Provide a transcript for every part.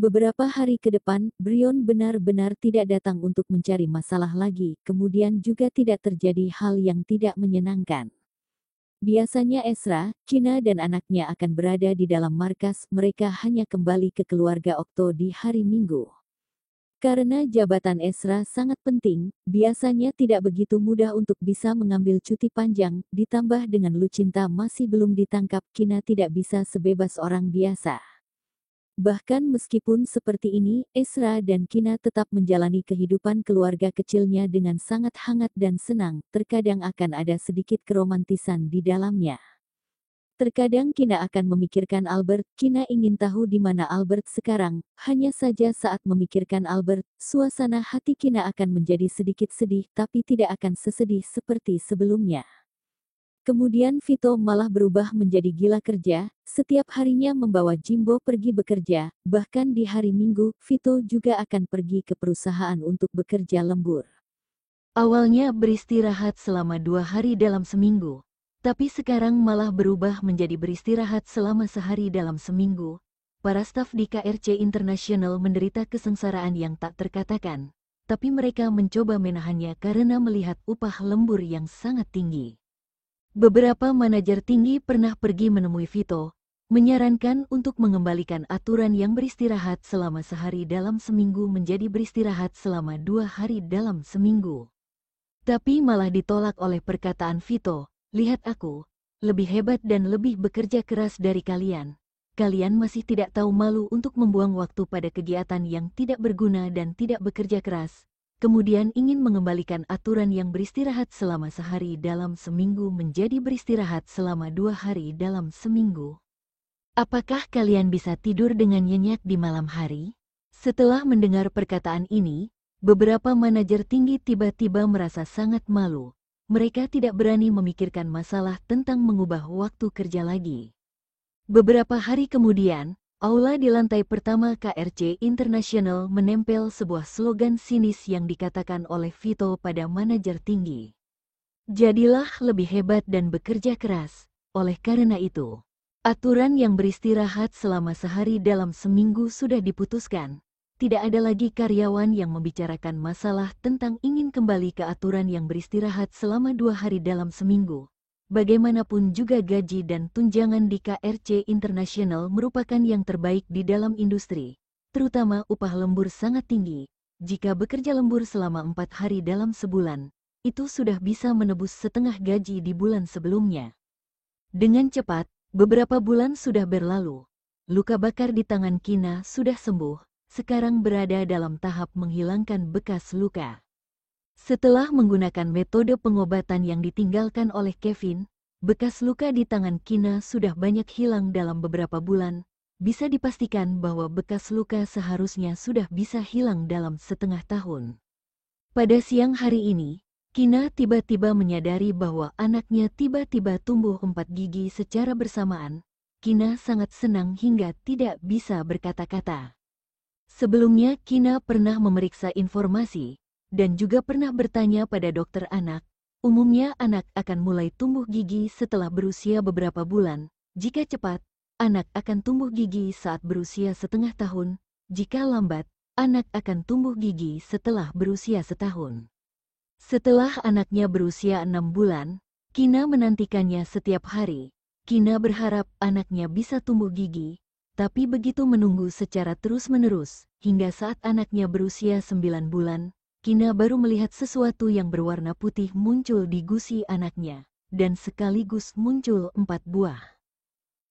Beberapa hari ke depan, Brion benar-benar tidak datang untuk mencari masalah lagi, kemudian juga tidak terjadi hal yang tidak menyenangkan. Biasanya Ezra, Kina dan anaknya akan berada di dalam markas, mereka hanya kembali ke keluarga Okto di hari Minggu. Karena jabatan Ezra sangat penting, biasanya tidak begitu mudah untuk bisa mengambil cuti panjang, ditambah dengan Lucinta masih belum ditangkap, Kina tidak bisa sebebas orang biasa. Bahkan meskipun seperti ini, Ezra dan Kina tetap menjalani kehidupan keluarga kecilnya dengan sangat hangat dan senang, terkadang akan ada sedikit keromantisan di dalamnya. Terkadang Kina akan memikirkan Albert, Kina ingin tahu di mana Albert sekarang, hanya saja saat memikirkan Albert, suasana hati Kina akan menjadi sedikit sedih tapi tidak akan sesedih seperti sebelumnya. Kemudian Vito malah berubah menjadi gila kerja, setiap harinya membawa Jimbo pergi bekerja, bahkan di hari Minggu, Vito juga akan pergi ke perusahaan untuk bekerja lembur. Awalnya beristirahat selama 2 hari dalam seminggu, tapi sekarang malah berubah menjadi beristirahat selama sehari dalam seminggu. Para staf di KRC International menderita kesengsaraan yang tak terkatakan, tapi mereka mencoba menahannya karena melihat upah lembur yang sangat tinggi. Beberapa manajer tinggi pernah pergi menemui Vito, menyarankan untuk mengembalikan aturan yang beristirahat selama sehari dalam seminggu menjadi beristirahat selama 2 hari dalam seminggu. Tapi malah ditolak oleh perkataan Vito, lihat aku, lebih hebat dan lebih bekerja keras dari kalian. Kalian masih tidak tahu malu untuk membuang waktu pada kegiatan yang tidak berguna dan tidak bekerja keras. Kemudian ingin mengembalikan aturan yang beristirahat selama sehari dalam seminggu menjadi beristirahat selama 2 hari dalam seminggu. Apakah kalian bisa tidur dengan nyenyak di malam hari? Setelah mendengar perkataan ini, beberapa manajer tinggi tiba-tiba merasa sangat malu. Mereka tidak berani memikirkan masalah tentang mengubah waktu kerja lagi. Beberapa hari kemudian, aula di lantai pertama KRC International menempel sebuah slogan sinis yang dikatakan oleh Vito pada manajer tinggi. Jadilah lebih hebat dan bekerja keras. Oleh karena itu, aturan yang beristirahat selama sehari dalam seminggu sudah diputuskan. Tidak ada lagi karyawan yang membicarakan masalah tentang ingin kembali ke aturan yang beristirahat selama 2 hari dalam seminggu. Bagaimanapun juga gaji dan tunjangan di KRC International merupakan yang terbaik di dalam industri. Terutama upah lembur sangat tinggi. Jika bekerja lembur selama 4 hari dalam sebulan, itu sudah bisa menebus setengah gaji di bulan sebelumnya. Dengan cepat, beberapa bulan sudah berlalu. Luka bakar di tangan Kina sudah sembuh, sekarang berada dalam tahap menghilangkan bekas luka. Setelah menggunakan metode pengobatan yang ditinggalkan oleh Kevin, bekas luka di tangan Kina sudah banyak hilang dalam beberapa bulan. Bisa dipastikan bahwa bekas luka seharusnya sudah bisa hilang dalam setengah tahun. Pada siang hari ini, Kina tiba-tiba menyadari bahwa anaknya tiba-tiba tumbuh 4 gigi secara bersamaan. Kina sangat senang hingga tidak bisa berkata-kata. Sebelumnya Kina pernah memeriksa informasi, dan juga pernah bertanya pada dokter anak. Umumnya anak akan mulai tumbuh gigi setelah berusia beberapa bulan. Jika cepat, anak akan tumbuh gigi saat berusia setengah tahun. Jika lambat, anak akan tumbuh gigi setelah berusia setahun. Setelah anaknya berusia 6 bulan, Kina menantikannya setiap hari. Kina berharap anaknya bisa tumbuh gigi, tapi begitu menunggu secara terus-menerus, hingga saat anaknya berusia 9 bulan, Kina baru melihat sesuatu yang berwarna putih muncul di gusi anaknya, dan sekaligus muncul 4 buah.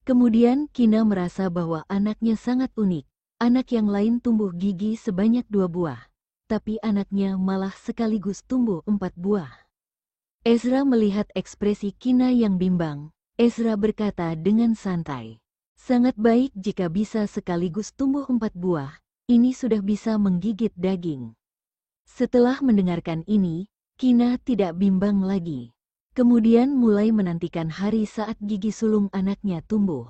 Kemudian Kina merasa bahwa anaknya sangat unik. Anak yang lain tumbuh gigi sebanyak 2 buah, tapi anaknya malah sekaligus tumbuh 4 buah. Ezra melihat ekspresi Kina yang bimbang. Ezra berkata dengan santai, "Sangat baik jika bisa sekaligus tumbuh 4 buah, ini sudah bisa menggigit daging." Setelah mendengarkan ini, Kina tidak bimbang lagi. Kemudian mulai menantikan hari saat gigi sulung anaknya tumbuh.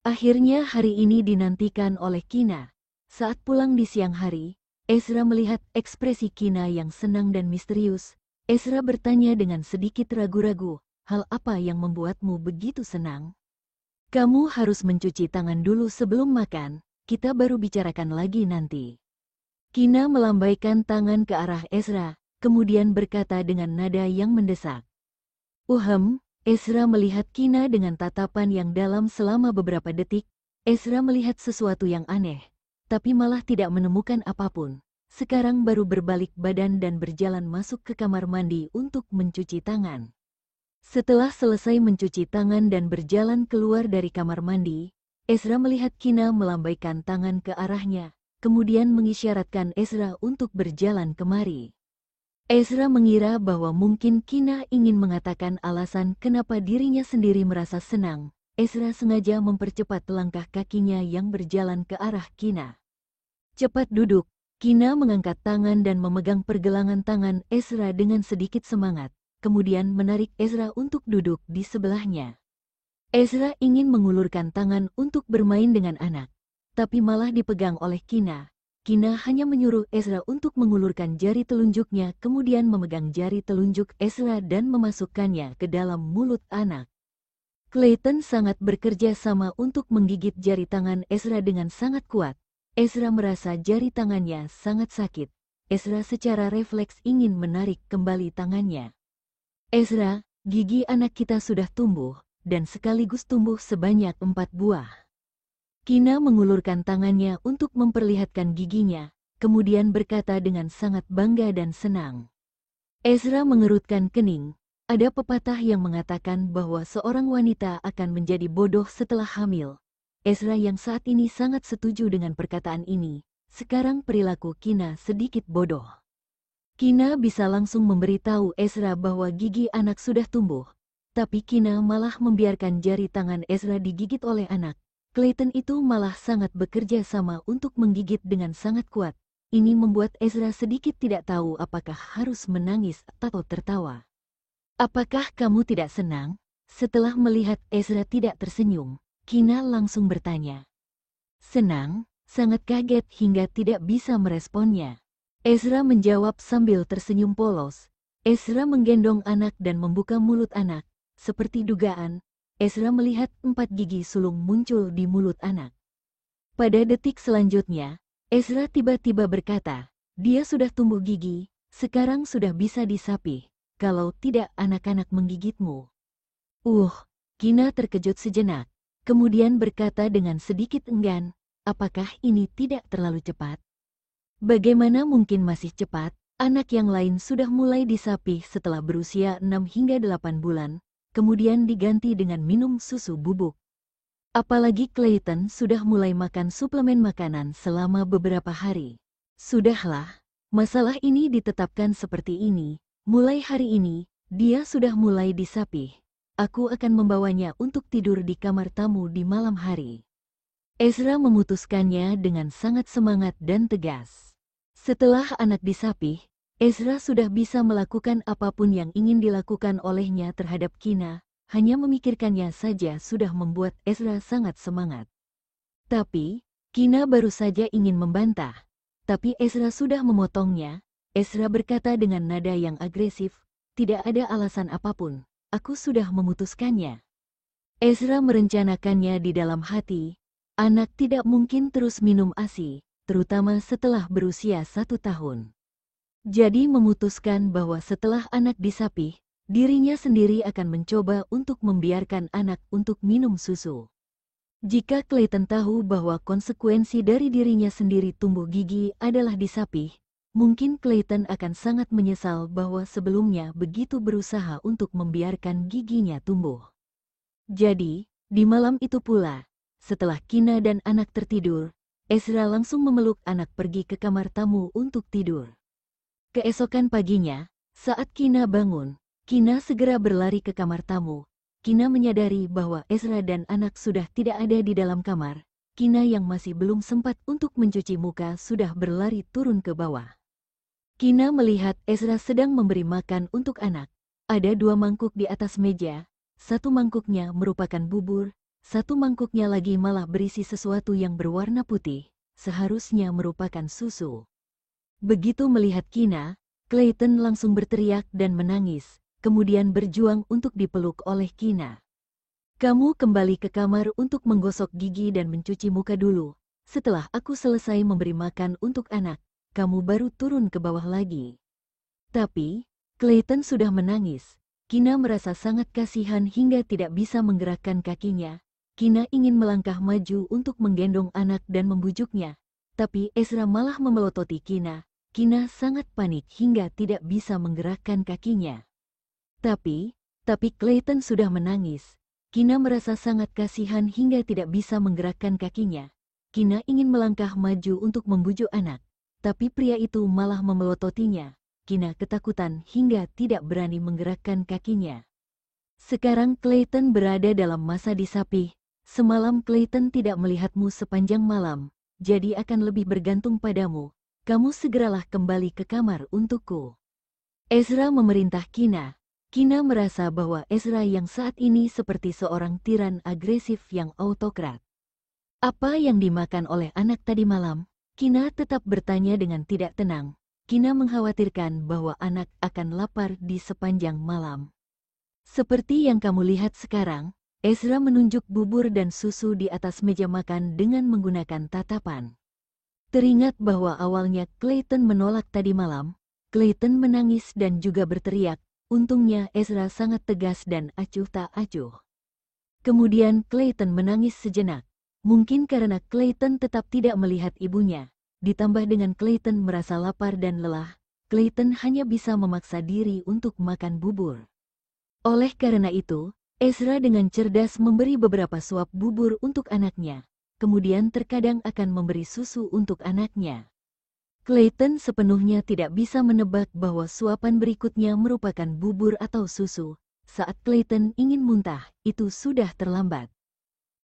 Akhirnya hari ini dinantikan oleh Kina. Saat pulang di siang hari, Ezra melihat ekspresi Kina yang senang dan misterius. Ezra bertanya dengan sedikit ragu-ragu, "Hal apa yang membuatmu begitu senang?" "Kamu harus mencuci tangan dulu sebelum makan," kita baru bicarakan lagi nanti. Kina melambaikan tangan ke arah Ezra, kemudian berkata dengan nada yang mendesak. Ezra melihat Kina dengan tatapan yang dalam selama beberapa detik. Ezra melihat sesuatu yang aneh, tapi malah tidak menemukan apapun. Sekarang baru berbalik badan dan berjalan masuk ke kamar mandi untuk mencuci tangan. Setelah selesai mencuci tangan dan berjalan keluar dari kamar mandi, Ezra melihat Kina melambaikan tangan ke arahnya, kemudian mengisyaratkan Ezra untuk berjalan kemari. Ezra mengira bahwa mungkin Kina ingin mengatakan alasan kenapa dirinya sendiri merasa senang. Ezra sengaja mempercepat langkah kakinya yang berjalan ke arah Kina. Cepat duduk. Kina mengangkat tangan dan memegang pergelangan tangan Ezra dengan sedikit semangat, kemudian menarik Ezra untuk duduk di sebelahnya. Ezra ingin mengulurkan tangan untuk bermain dengan anak, tapi malah dipegang oleh Kina. Kina hanya menyuruh Ezra untuk mengulurkan jari telunjuknya, kemudian memegang jari telunjuk Ezra dan memasukkannya ke dalam mulut anak. Clayton sangat bekerja sama untuk menggigit jari tangan Ezra dengan sangat kuat. Ezra merasa jari tangannya sangat sakit. Ezra secara refleks ingin menarik kembali tangannya. Ezra, gigi anak kita sudah tumbuh, dan sekaligus tumbuh sebanyak 4 buah. Kina mengulurkan tangannya untuk memperlihatkan giginya, kemudian berkata dengan sangat bangga dan senang. Ezra mengerutkan kening. Ada pepatah yang mengatakan bahwa seorang wanita akan menjadi bodoh setelah hamil. Ezra yang saat ini sangat setuju dengan perkataan ini. Sekarang perilaku Kina sedikit bodoh. Kina bisa langsung memberitahu Ezra bahwa gigi anak sudah tumbuh, tapi Kina malah membiarkan jari tangan Ezra digigit oleh anak. Clayton itu malah sangat bekerja sama untuk menggigit dengan sangat kuat. Ini membuat Ezra sedikit tidak tahu apakah harus menangis atau tertawa. Apakah kamu tidak senang? Setelah melihat Ezra tidak tersenyum, Kina langsung bertanya. Senang, sangat kaget hingga tidak bisa meresponnya. Ezra menjawab sambil tersenyum polos. Ezra menggendong anak dan membuka mulut anak. Seperti dugaan, Ezra melihat 4 gigi sulung muncul di mulut anak. Pada detik selanjutnya, Ezra tiba-tiba berkata, dia sudah tumbuh gigi, sekarang sudah bisa disapih. Kalau tidak anak-anak menggigitmu. Kina terkejut sejenak, kemudian berkata dengan sedikit enggan, apakah ini tidak terlalu cepat? Bagaimana mungkin masih cepat? Anak yang lain sudah mulai disapih setelah berusia 6 hingga 8 bulan. Kemudian diganti dengan minum susu bubuk. Apalagi Clayton sudah mulai makan suplemen makanan selama beberapa hari. Sudahlah, masalah ini ditetapkan seperti ini. Mulai hari ini, dia sudah mulai disapih. Aku akan membawanya untuk tidur di kamar tamu di malam hari. Ezra memutuskannya dengan sangat semangat dan tegas. Setelah anak disapih, Ezra sudah bisa melakukan apapun yang ingin dilakukan olehnya terhadap Kina, hanya memikirkannya saja sudah membuat Ezra sangat semangat. Tapi, Kina baru saja ingin membantah, tapi Ezra sudah memotongnya. Ezra berkata dengan nada yang agresif, tidak ada alasan apapun, aku sudah memutuskannya. Ezra merencanakannya di dalam hati, anak tidak mungkin terus minum ASI, terutama setelah berusia 1 tahun. Jadi memutuskan bahwa setelah anak disapih, dirinya sendiri akan mencoba untuk membiarkan anak untuk minum susu. Jika Clayton tahu bahwa konsekuensi dari dirinya sendiri tumbuh gigi adalah disapih, mungkin Clayton akan sangat menyesal bahwa sebelumnya begitu berusaha untuk membiarkan giginya tumbuh. Jadi, di malam itu pula, setelah Kina dan anak tertidur, Ezra langsung memeluk anak pergi ke kamar tamu untuk tidur. Keesokan paginya, saat Kina bangun, Kina segera berlari ke kamar tamu. Kina menyadari bahwa Ezra dan anak sudah tidak ada di dalam kamar. Kina yang masih belum sempat untuk mencuci muka sudah berlari turun ke bawah. Kina melihat Ezra sedang memberi makan untuk anak. Ada 2 mangkuk di atas meja, 1 mangkuknya merupakan bubur, 1 mangkuknya lagi malah berisi sesuatu yang berwarna putih, seharusnya merupakan susu. Begitu melihat Kina, Clayton langsung berteriak dan menangis, kemudian berjuang untuk dipeluk oleh Kina. Kamu kembali ke kamar untuk menggosok gigi dan mencuci muka dulu. setelah aku selesai memberi makan untuk anak, kamu baru turun ke bawah lagi. Tapi, Clayton sudah menangis. Kina merasa sangat kasihan hingga tidak bisa menggerakkan kakinya. Kina ingin melangkah maju untuk menggendong anak dan membujuknya. Tapi Ezra malah memelototi Kina. Kina sangat panik hingga tidak bisa menggerakkan kakinya. Tapi Clayton sudah menangis. Kina merasa sangat kasihan hingga tidak bisa menggerakkan kakinya. Kina ingin melangkah maju untuk membujuk anak. Tapi pria itu malah memelototinya. Kina ketakutan hingga tidak berani menggerakkan kakinya. Sekarang Clayton berada dalam masa disapih. Semalam Clayton tidak melihatmu sepanjang malam, jadi akan lebih bergantung padamu. Kamu segeralah kembali ke kamar untukku. Ezra memerintah Kina. Kina merasa bahwa Ezra yang saat ini seperti seorang tiran agresif yang autokrat. Apa yang dimakan oleh anak tadi malam? Kina tetap bertanya dengan tidak tenang. Kina mengkhawatirkan bahwa anak akan lapar di sepanjang malam. Seperti yang kamu lihat sekarang, Ezra menunjuk bubur dan susu di atas meja makan dengan menggunakan tatapan. Teringat bahwa awalnya Clayton menolak tadi malam, Clayton menangis dan juga berteriak. Untungnya Ezra sangat tegas dan acuh tak acuh. Kemudian Clayton menangis sejenak. Mungkin karena Clayton tetap tidak melihat ibunya. Ditambah dengan Clayton merasa lapar dan lelah, Clayton hanya bisa memaksa diri untuk makan bubur. Oleh karena itu, Ezra dengan cerdas memberi beberapa suap bubur untuk anaknya. Kemudian terkadang akan memberi susu untuk anaknya. Clayton sepenuhnya tidak bisa menebak bahwa suapan berikutnya merupakan bubur atau susu. Saat Clayton ingin muntah, itu sudah terlambat.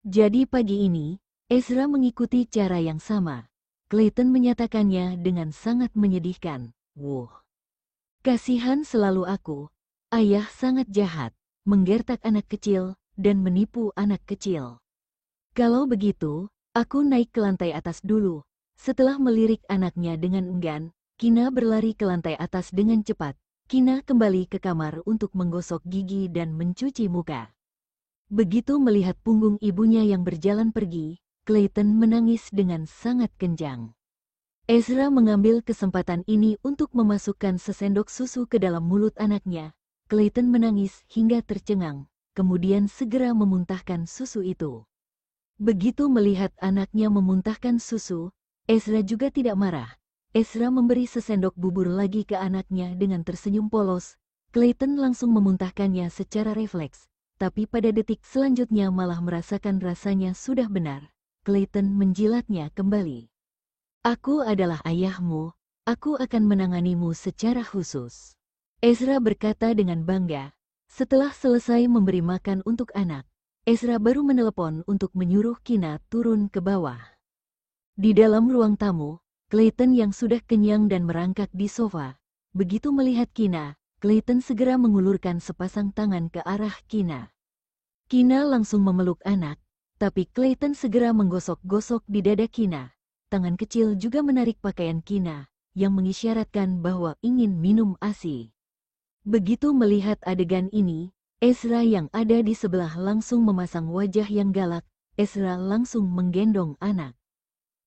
Jadi pagi ini, Ezra mengikuti cara yang sama. Clayton menyatakannya dengan sangat menyedihkan. Wuh. Kasihan selalu aku. Ayah sangat jahat, menggertak anak kecil, dan menipu anak kecil. Kalau begitu, aku naik ke lantai atas dulu. Setelah melirik anaknya dengan enggan, Kina berlari ke lantai atas dengan cepat. Kina kembali ke kamar untuk menggosok gigi dan mencuci muka. Begitu melihat punggung ibunya yang berjalan pergi, Clayton menangis dengan sangat kencang. Ezra mengambil kesempatan ini untuk memasukkan sesendok susu ke dalam mulut anaknya. Clayton menangis hingga tercengang, kemudian segera memuntahkan susu itu. Begitu melihat anaknya memuntahkan susu, Ezra juga tidak marah. Ezra memberi sesendok bubur lagi ke anaknya dengan tersenyum polos. Clayton langsung memuntahkannya secara refleks, tapi pada detik selanjutnya malah merasakan rasanya sudah benar. Clayton menjilatnya kembali. Aku adalah ayahmu, aku akan menanganimu secara khusus. Ezra berkata dengan bangga. Setelah selesai memberi makan untuk anak, Ezra baru menelepon untuk menyuruh Kina turun ke bawah. Di dalam ruang tamu, Clayton yang sudah kenyang dan merangkak di sofa. Begitu melihat Kina, Clayton segera mengulurkan sepasang tangan ke arah Kina. Kina langsung memeluk anak, tapi Clayton segera menggosok-gosok di dada Kina. Tangan kecil juga menarik pakaian Kina, yang mengisyaratkan bahwa ingin minum ASI. Begitu melihat adegan ini, Ezra yang ada di sebelah langsung memasang wajah yang galak. Ezra langsung menggendong anak.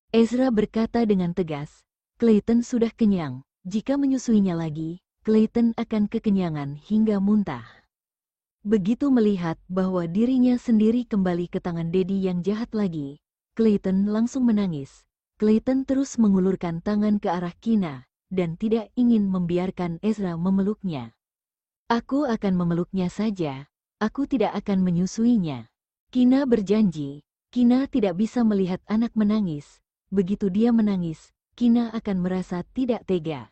Ezra berkata dengan tegas, Clayton sudah kenyang, jika menyusuinya lagi, Clayton akan kekenyangan hingga muntah. Begitu melihat bahwa dirinya sendiri kembali ke tangan Daddy yang jahat lagi, Clayton langsung menangis. Clayton terus mengulurkan tangan ke arah Kina, dan tidak ingin membiarkan Ezra memeluknya. Aku akan memeluknya saja, aku tidak akan menyusuinya. Kina berjanji, Kina tidak bisa melihat anak menangis. Begitu dia menangis, Kina akan merasa tidak tega.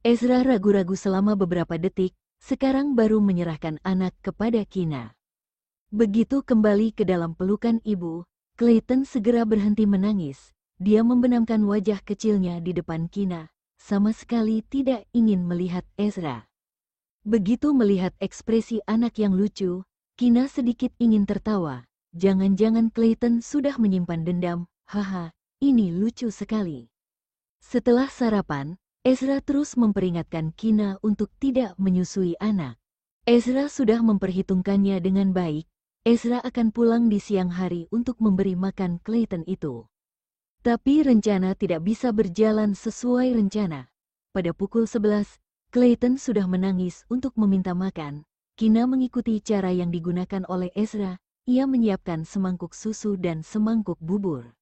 Ezra ragu-ragu selama beberapa detik, sekarang baru menyerahkan anak kepada Kina. Begitu kembali ke dalam pelukan ibu, Clayton segera berhenti menangis. Dia membenamkan wajah kecilnya di depan Kina, sama sekali tidak ingin melihat Ezra. Begitu melihat ekspresi anak yang lucu, Kina sedikit ingin tertawa. Jangan-jangan Clayton sudah menyimpan dendam, haha. Ini lucu sekali. Setelah sarapan, Ezra terus memperingatkan Kina untuk tidak menyusui anak. Ezra sudah memperhitungkannya dengan baik. Ezra akan pulang di siang hari untuk memberi makan Clayton itu. Tapi rencana tidak bisa berjalan sesuai rencana. Pada pukul 11, Clayton sudah menangis untuk meminta makan. Kina mengikuti cara yang digunakan oleh Ezra. Ia menyiapkan semangkuk susu dan semangkuk bubur.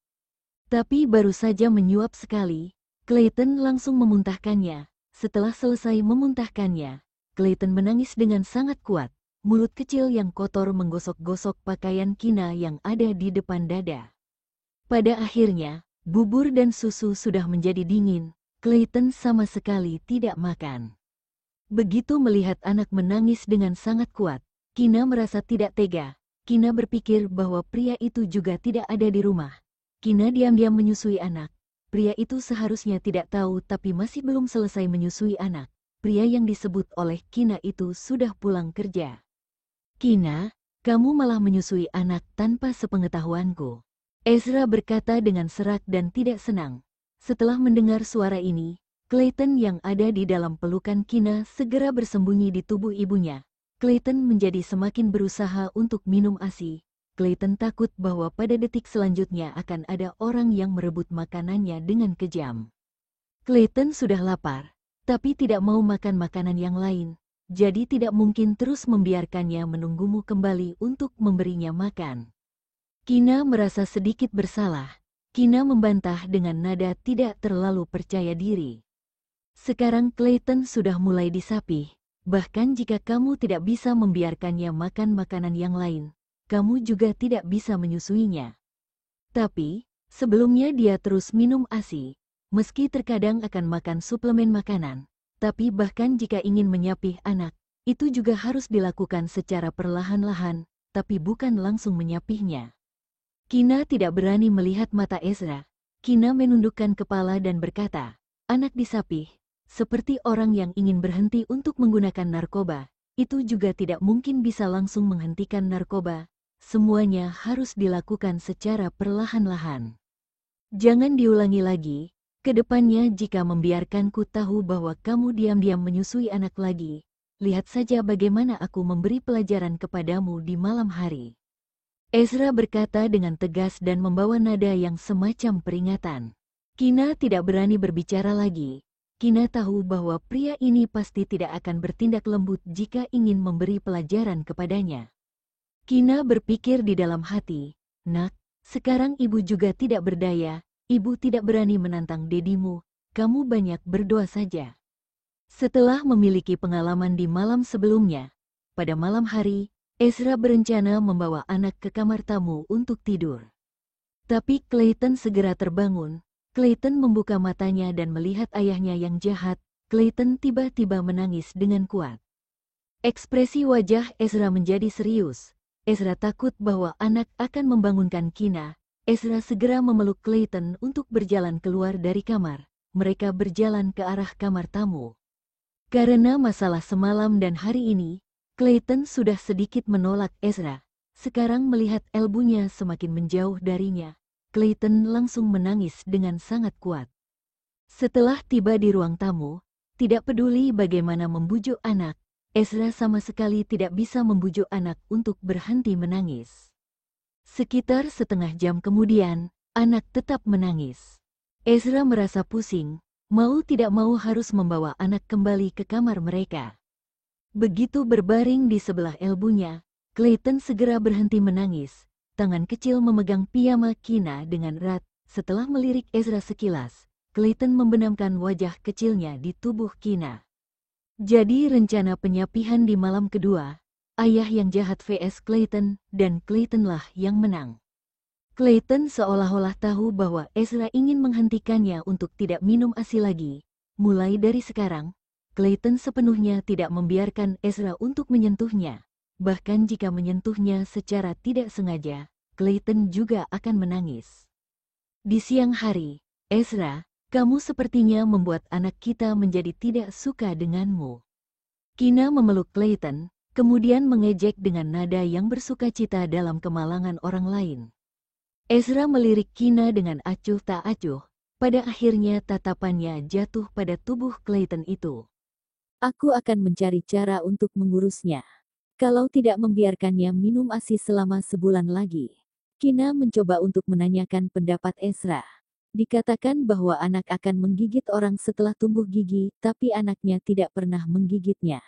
Tapi baru saja menyuap sekali, Clayton langsung memuntahkannya. Setelah selesai memuntahkannya, Clayton menangis dengan sangat kuat. Mulut kecil yang kotor menggosok-gosok pakaian Kina yang ada di depan dada. Pada akhirnya, bubur dan susu sudah menjadi dingin. Clayton sama sekali tidak makan. Begitu melihat anak menangis dengan sangat kuat, Kina merasa tidak tega. Kina berpikir bahwa pria itu juga tidak ada di rumah. Kina diam-diam menyusui anak. Pria itu seharusnya tidak tahu tapi masih belum selesai menyusui anak. Pria yang disebut oleh Kina itu sudah pulang kerja. Kina, kamu malah menyusui anak tanpa sepengetahuanku. Ezra berkata dengan serak dan tidak senang. Setelah mendengar suara ini, Clayton yang ada di dalam pelukan Kina segera bersembunyi di tubuh ibunya. Clayton menjadi semakin berusaha untuk minum ASI. Clayton takut bahwa pada detik selanjutnya akan ada orang yang merebut makanannya dengan kejam. Clayton sudah lapar, tapi tidak mau makan makanan yang lain, jadi tidak mungkin terus membiarkannya menunggumu kembali untuk memberinya makan. Kina merasa sedikit bersalah. Kina membantah dengan nada tidak terlalu percaya diri. Sekarang Clayton sudah mulai disapih. Bahkan jika kamu tidak bisa membiarkannya makan makanan yang lain, kamu juga tidak bisa menyusuinya. Tapi, sebelumnya dia terus minum ASI, meski terkadang akan makan suplemen makanan. Tapi bahkan jika ingin menyapih anak, itu juga harus dilakukan secara perlahan-lahan, tapi bukan langsung menyapihnya. Kina tidak berani melihat mata Ezra. Kina menundukkan kepala dan berkata, anak disapih. Seperti orang yang ingin berhenti untuk menggunakan narkoba, itu juga tidak mungkin bisa langsung menghentikan narkoba. Semuanya harus dilakukan secara perlahan-lahan. Jangan diulangi lagi, kedepannya jika membiarkanku tahu bahwa kamu diam-diam menyusui anak lagi, lihat saja bagaimana aku memberi pelajaran kepadamu di malam hari. Ezra berkata dengan tegas dan membawa nada yang semacam peringatan. Kina tidak berani berbicara lagi. Kina tahu bahwa pria ini pasti tidak akan bertindak lembut jika ingin memberi pelajaran kepadanya. Kina berpikir di dalam hati, nak, sekarang ibu juga tidak berdaya, ibu tidak berani menantang dedimu, kamu banyak berdoa saja. Setelah memiliki pengalaman di malam sebelumnya, pada malam hari, Ezra berencana membawa anak ke kamar tamu untuk tidur. Tapi Clayton segera terbangun. Clayton membuka matanya dan melihat ayahnya yang jahat. Clayton tiba-tiba menangis dengan kuat. Ekspresi wajah Ezra menjadi serius. Ezra takut bahwa anak akan membangunkan Kina. Ezra segera memeluk Clayton untuk berjalan keluar dari kamar. Mereka berjalan ke arah kamar tamu. Karena masalah semalam dan hari ini, Clayton sudah sedikit menolak Ezra. Sekarang melihat elbunya semakin menjauh darinya, Clayton langsung menangis dengan sangat kuat. Setelah tiba di ruang tamu, tidak peduli bagaimana membujuk anak, Ezra sama sekali tidak bisa membujuk anak untuk berhenti menangis. Sekitar setengah jam kemudian, anak tetap menangis. Ezra merasa pusing, mau tidak mau harus membawa anak kembali ke kamar mereka. Begitu berbaring di sebelah elbunya, Clayton segera berhenti menangis. Tangan kecil memegang piyama Kina dengan erat. Setelah melirik Ezra sekilas, Clayton membenamkan wajah kecilnya di tubuh Kina. Jadi rencana penyapihan di malam kedua, ayah yang jahat vs Clayton, dan Claytonlah yang menang. Clayton seolah-olah tahu bahwa Ezra ingin menghentikannya untuk tidak minum ASI lagi. Mulai dari sekarang, Clayton sepenuhnya tidak membiarkan Ezra untuk menyentuhnya. Bahkan jika menyentuhnya secara tidak sengaja, Clayton juga akan menangis. Di siang hari, Ezra, kamu sepertinya membuat anak kita menjadi tidak suka denganmu. Kina memeluk Clayton, kemudian mengejek dengan nada yang bersukacita dalam kemalangan orang lain. Ezra melirik Kina dengan acuh tak acuh. Pada akhirnya tatapannya jatuh pada tubuh Clayton itu. Aku akan mencari cara untuk mengurusnya. Kalau tidak membiarkannya minum ASI selama sebulan lagi. Kina mencoba untuk menanyakan pendapat Ezra. Dikatakan bahwa anak akan menggigit orang setelah tumbuh gigi, tapi anaknya tidak pernah menggigitnya.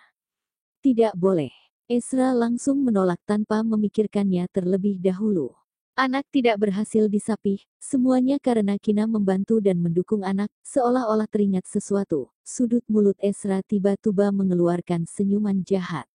Tidak boleh. Ezra langsung menolak tanpa memikirkannya terlebih dahulu. Anak tidak berhasil disapih, semuanya karena Kina membantu dan mendukung anak, seolah-olah teringat sesuatu. Sudut mulut Ezra tiba-tiba mengeluarkan senyuman jahat.